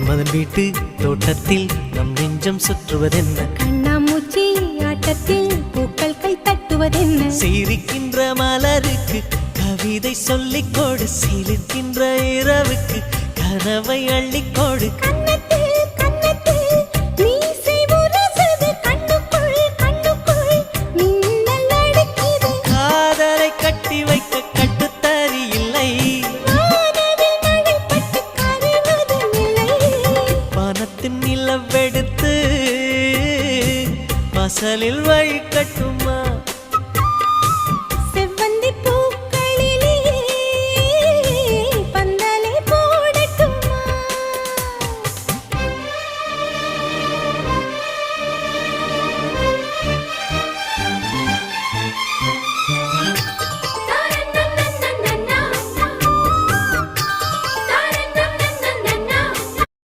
மன்மதன் வீட்டு தோட்டத்தில் நம் நெஞ்சம் சுற்றுவதென்ன கண்ணாமூச்சி ஆட்டத்தில் பூக்கள் கை தட்டுவதென்ன சிரிக்கின்ற மலருக்கு கவிதை சொல்லிக்கோடு சிலிர்க்கின்ற இரவுக்கு கனவை அள்ளிக்கோடு காதலை கட்டி வைக்க கட்டுத்தறி இல்லை வானத்தின் நிலவெடுத்து வாசலில் வழி கட்டும்